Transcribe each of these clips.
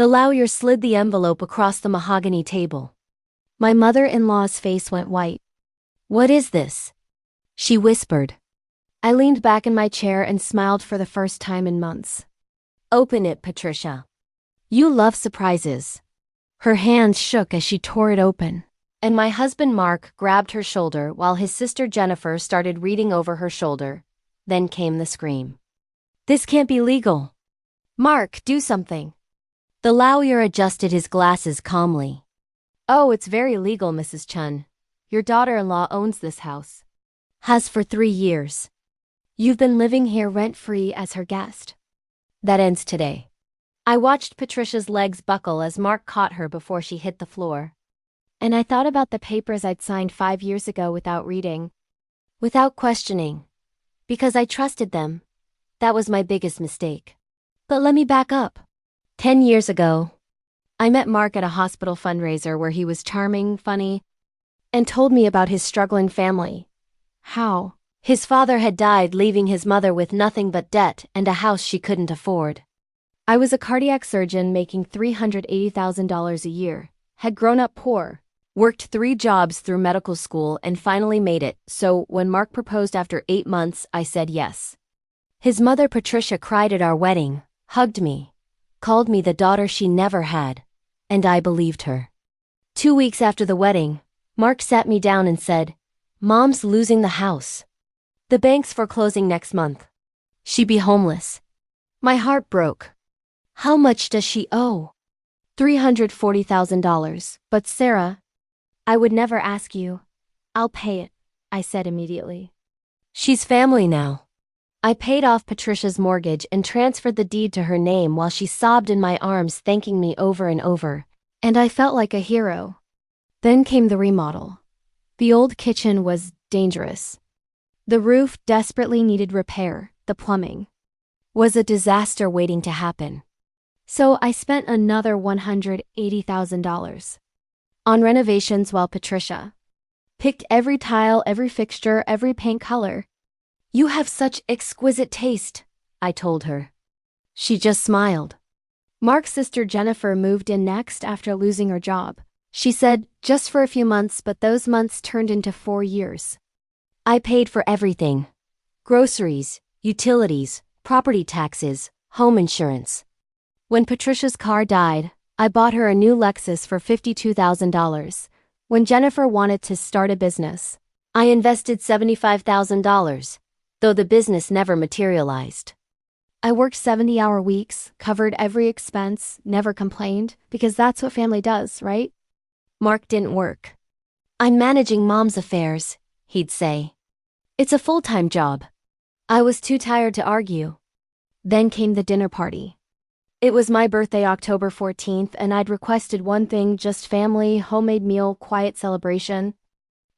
The lawyer slid the envelope across the mahogany table. My mother-in-law's face went white. "What is this?" she whispered. I leaned back in my chair and smiled for the first time in months. "Open it, Patricia. You love surprises." Her hands shook as she tore it open, and my husband Mark grabbed her shoulder while his sister Jennifer started reading over her shoulder. Then came the scream. "This can't be legal. Mark, do something." The lawyer adjusted his glasses calmly. "Oh, it's very legal, Mrs. Chun. Your daughter-in-law owns this house. Has for 3 years. You've been living here rent-free as her guest. That ends today." I watched Patricia's legs buckle as Mark caught her before she hit the floor. And I thought about the papers I'd signed 5 years ago without reading. Without questioning. Because I trusted them. That was my biggest mistake. But let me back up. 10 years ago, I met Mark at a hospital fundraiser where he was charming, funny, and told me about his struggling family. How his father had died, leaving his mother with nothing but debt and a house she couldn't afford. I was a cardiac surgeon making $380,000 a year, had grown up poor, worked 3 jobs through medical school and finally made it, so when Mark proposed after 8 months, I said yes. His mother Patricia cried at our wedding, hugged me, called me the daughter she never had, and I believed her. 2 weeks after the wedding, Mark sat me down and said, "Mom's losing the house. The bank's foreclosing next month. She'd be homeless." My heart broke. "How much does she owe?" $340,000, but Sarah, I would never ask you. I'll pay it, I said immediately. She's family now. I paid off Patricia's mortgage and transferred the deed to her name while she sobbed in my arms, thanking me over and over, and I felt like a hero. Then came the remodel. The old kitchen was dangerous. The roof desperately needed repair, the plumbing was a disaster waiting to happen. So I spent another $180,000 on renovations while Patricia picked every tile, every fixture, every paint color. "You have such exquisite taste," I told her. She just smiled. Mark's sister Jennifer moved in next after losing her job. She said, just for a few months, but those months turned into 4 years. I paid for everything. Groceries, utilities, property taxes, home insurance. When Patricia's car died, I bought her a new Lexus for $52,000. When Jennifer wanted to start a business, I invested $75,000, though the business never materialized. I worked 70-hour weeks, covered every expense, never complained, because that's what family does, right? Mark didn't work. "I'm managing Mom's affairs," he'd say. "It's a full-time job." I was too tired to argue. Then came the dinner party. It was my birthday, October 14th, and I'd requested one thing, just family, homemade meal, quiet celebration.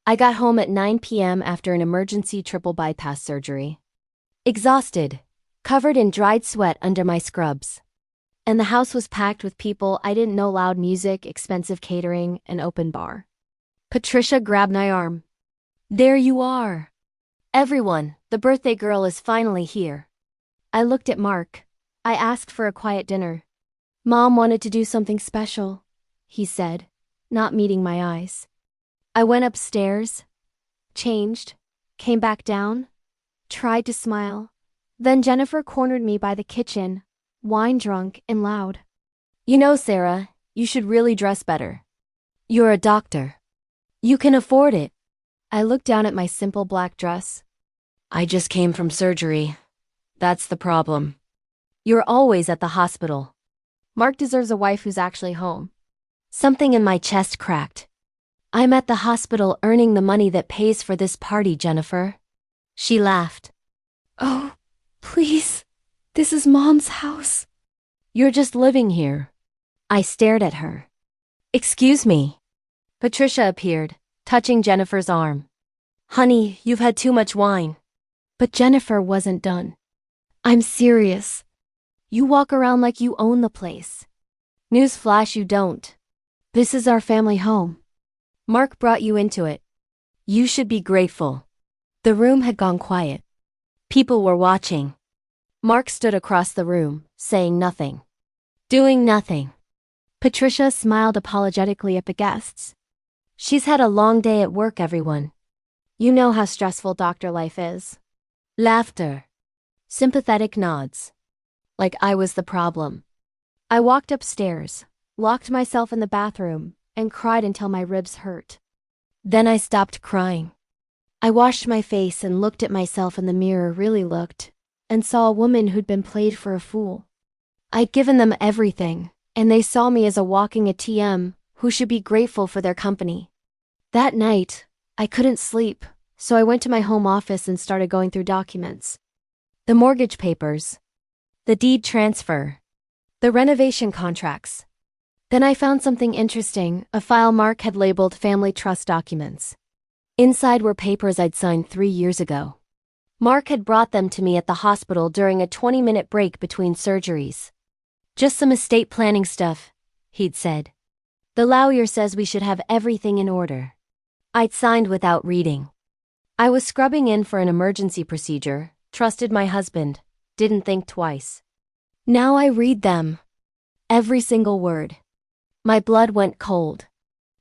I got home at 9 p.m. after an emergency triple bypass surgery. Exhausted, covered in dried sweat under my scrubs. And the house was packed with people I didn't know, loud music, expensive catering, an open bar. Patricia grabbed my arm. "There you are. Everyone, the birthday girl is finally here." I looked at Mark. I asked for a quiet dinner. "Mom wanted to do something special," he said, not meeting my eyes. I went upstairs, changed, came back down, tried to smile. Then Jennifer cornered me by the kitchen, wine-drunk and loud. "You know, Sarah, you should really dress better. You're a doctor. You can afford it." I looked down at my simple black dress. "I just came from surgery. That's the problem." "You're always at the hospital. Mark deserves a wife who's actually home." Something in my chest cracked. "I'm at the hospital earning the money that pays for this party, Jennifer." She laughed. "Oh, please, this is Mom's house." "You're just living here." I stared at her. "Excuse me." Patricia appeared, touching Jennifer's arm. "Honey, you've had too much wine." But Jennifer wasn't done. "I'm serious. You walk around like you own the place. Newsflash, you don't. This is our family home. Mark brought you into it. You should be grateful." The room had gone quiet. People were watching. Mark stood across the room, saying nothing. Doing nothing. Patricia smiled apologetically at the guests. She's had a long day at work, everyone. You know how stressful doctor life is. Laughter. Sympathetic nods. Like I was the problem. I walked upstairs, locked myself in the bathroom, and cried until my ribs hurt. Then I stopped crying. I washed my face and looked at myself in the mirror, really looked, and saw a woman who'd been played for a fool. I'd given them everything, and they saw me as a walking ATM who should be grateful for their company. That night, I couldn't sleep, so I went to my home office and started going through documents. The mortgage papers. The deed transfer. The renovation contracts. Then I found something interesting, a file Mark had labeled family trust documents. Inside were papers I'd signed 3 years ago. Mark had brought them to me at the hospital during a 20-minute break between surgeries. Just some estate planning stuff, he'd said. The lawyer says we should have everything in order. I'd signed without reading. I was scrubbing in for an emergency procedure, trusted my husband, didn't think twice. Now I read them. Every single word. My blood went cold.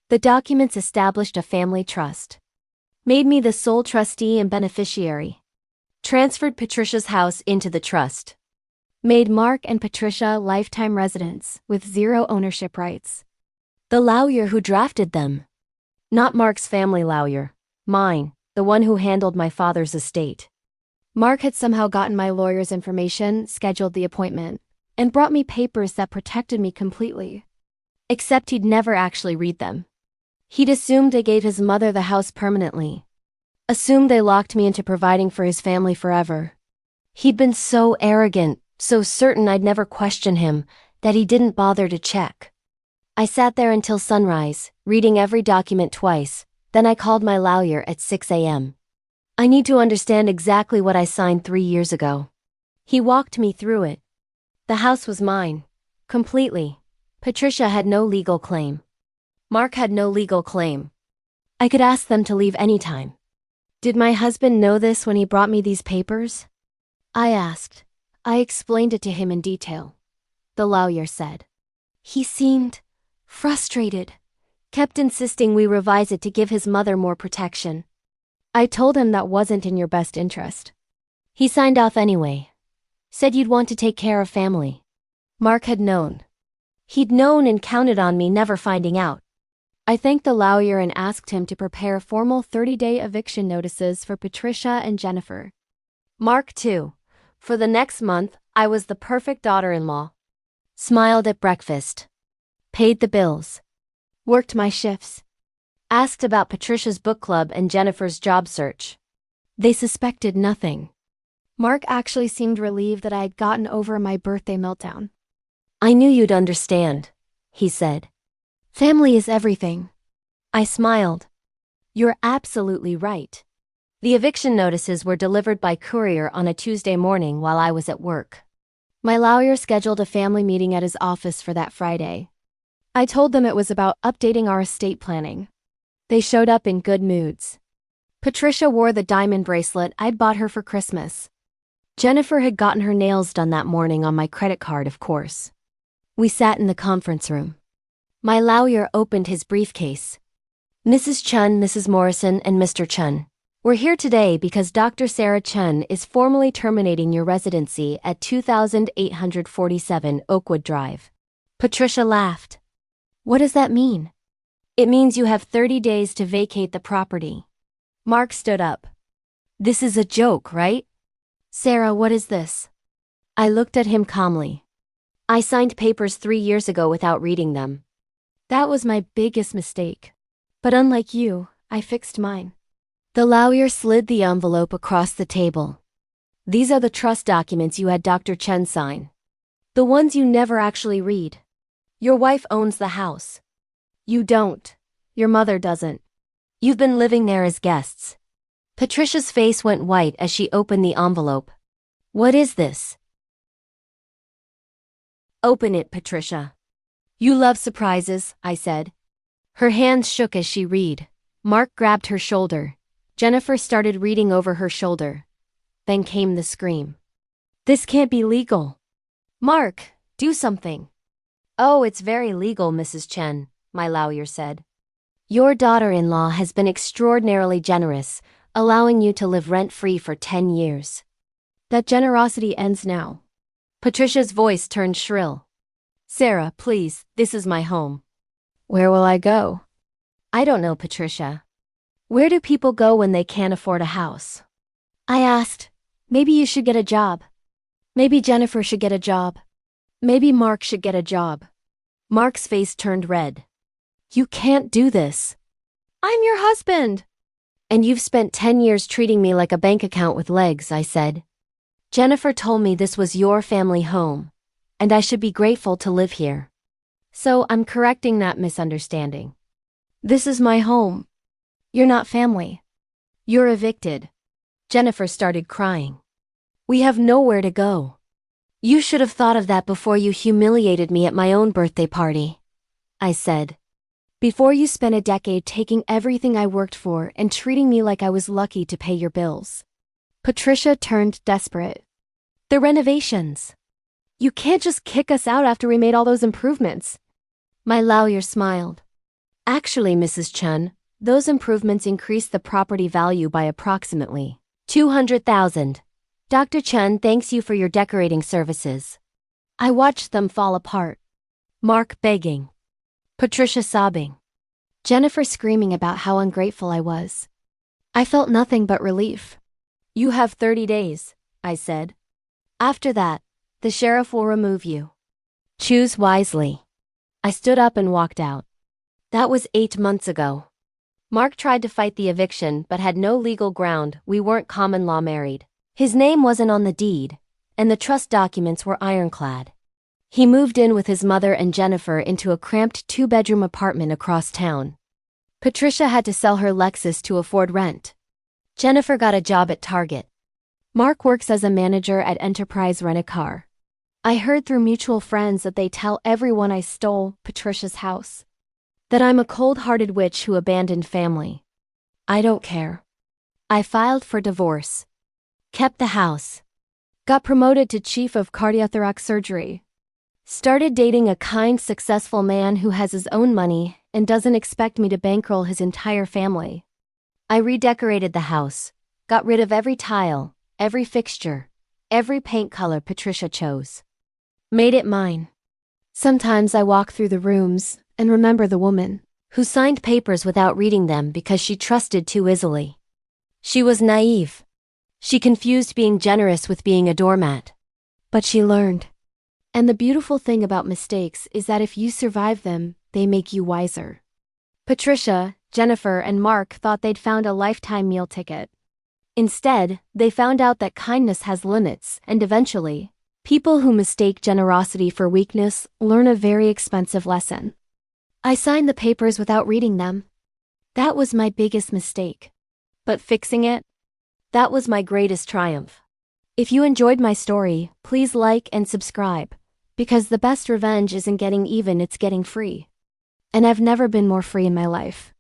The documents established a family trust. Made me the sole trustee and beneficiary. Transferred Patricia's house into the trust. Made Mark and Patricia lifetime residents with 0 ownership rights. The lawyer who drafted them. Not Mark's family lawyer. Mine, the one who handled my father's estate. Mark had somehow gotten my lawyer's information, scheduled the appointment, and brought me papers that protected me completely. Except he'd never actually read them. He'd assumed they gave his mother the house permanently. Assumed they locked me into providing for his family forever. He'd been so arrogant, so certain I'd never question him, that he didn't bother to check. I sat there until sunrise, reading every document twice, then I called my lawyer at 6 a.m. I need to understand exactly what I signed 3 years ago. He walked me through it. The house was mine. Completely. Patricia had no legal claim. Mark had no legal claim. I could ask them to leave anytime. Did my husband know this when he brought me these papers? I asked. I explained it to him in detail. The lawyer said. He seemed frustrated. Kept insisting we revise it to give his mother more protection. I told him that wasn't in your best interest. He signed off anyway. Said you'd want to take care of family. Mark had known. He'd known and counted on me never finding out. I thanked the lawyer and asked him to prepare formal 30-day eviction notices for Patricia and Jennifer. Mark too. For the next month, I was the perfect daughter-in-law. Smiled at breakfast. Paid the bills. Worked my shifts. Asked about Patricia's book club and Jennifer's job search. They suspected nothing. Mark actually seemed relieved that I had gotten over my birthday meltdown. I knew you'd understand, he said. Family is everything. I smiled. You're absolutely right. The eviction notices were delivered by courier on a Tuesday morning while I was at work. My lawyer scheduled a family meeting at his office for that Friday. I told them it was about updating our estate planning. They showed up in good moods. Patricia wore the diamond bracelet I'd bought her for Christmas. Jennifer had gotten her nails done that morning on my credit card, of course. We sat in the conference room. My lawyer opened his briefcase. Mrs. Chun, Mrs. Morrison, and Mr. Chun. We're here today because Dr. Sarah Chun is formally terminating your residency at 2847 Oakwood Drive. Patricia laughed. What does that mean? It means you have 30 days to vacate the property. Mark stood up. This is a joke, right? Sarah, what is this? I looked at him calmly. I signed papers 3 years ago without reading them. That was my biggest mistake. But unlike you, I fixed mine. The lawyer slid the envelope across the table. These are the trust documents you had Dr. Chen sign. The ones you never actually read. Your wife owns the house. You don't. Your mother doesn't. You've been living there as guests. Patricia's face went white as she opened the envelope. What is this? Open it, Patricia. You love surprises, I said. Her hands shook as she read. Mark grabbed her shoulder. Jennifer started reading over her shoulder. Then came the scream. This can't be legal. Mark, do something. Oh, it's very legal, Mrs. Chen, my lawyer said. Your daughter-in-law has been extraordinarily generous, allowing you to live rent-free for 10 years. That generosity ends now. Patricia's voice turned shrill. Sarah, please, this is my home. Where will I go? I don't know, Patricia. Where do people go when they can't afford a house? I asked, maybe you should get a job. Maybe Jennifer should get a job. Maybe Mark should get a job. Mark's face turned red. You can't do this. I'm your husband. And you've spent 10 years treating me like a bank account with legs, I said. Jennifer told me this was your family home, and I should be grateful to live here. So I'm correcting that misunderstanding. This is my home. You're not family. You're evicted. Jennifer started crying. We have nowhere to go. You should have thought of that before you humiliated me at my own birthday party, I said. Before you spent a decade taking everything I worked for and treating me like I was lucky to pay your bills. Patricia turned desperate. The renovations. You can't just kick us out after we made all those improvements. My lawyer smiled. Actually, Mrs. Chen, those improvements increased the property value by approximately 200,000. Dr. Chen thanks you for your decorating services. I watched them fall apart. Mark begging. Patricia sobbing. Jennifer screaming about how ungrateful I was. I felt nothing but relief. You have 30 days, I said. After that, the sheriff will remove you. Choose wisely. I stood up and walked out. That was 8 months ago. Mark tried to fight the eviction but had no legal ground. We weren't common law married. His name wasn't on the deed, and the trust documents were ironclad. He moved in with his mother and Jennifer into a cramped 2-bedroom apartment across town. Patricia had to sell her Lexus to afford rent. Jennifer got a job at Target. Mark works as a manager at Enterprise Rent-A-Car. I heard through mutual friends that they tell everyone I stole Patricia's house. That I'm a cold-hearted witch who abandoned family. I don't care. I filed for divorce. Kept the house. Got promoted to chief of cardiothoracic surgery. Started dating a kind, successful man who has his own money and doesn't expect me to bankroll his entire family. I redecorated the house, got rid of every tile, every fixture, every paint color Patricia chose. Made it mine. Sometimes I walk through the rooms and remember the woman who signed papers without reading them because she trusted too easily. She was naive. She confused being generous with being a doormat. But she learned. And the beautiful thing about mistakes is that if you survive them, they make you wiser. Patricia, Jennifer, and Mark thought they'd found a lifetime meal ticket. Instead, they found out that kindness has limits, and eventually, people who mistake generosity for weakness learn a very expensive lesson. I signed the papers without reading them. That was my biggest mistake. But fixing it? That was my greatest triumph. If you enjoyed my story, please like and subscribe. Because the best revenge isn't getting even, it's getting free. And I've never been more free in my life.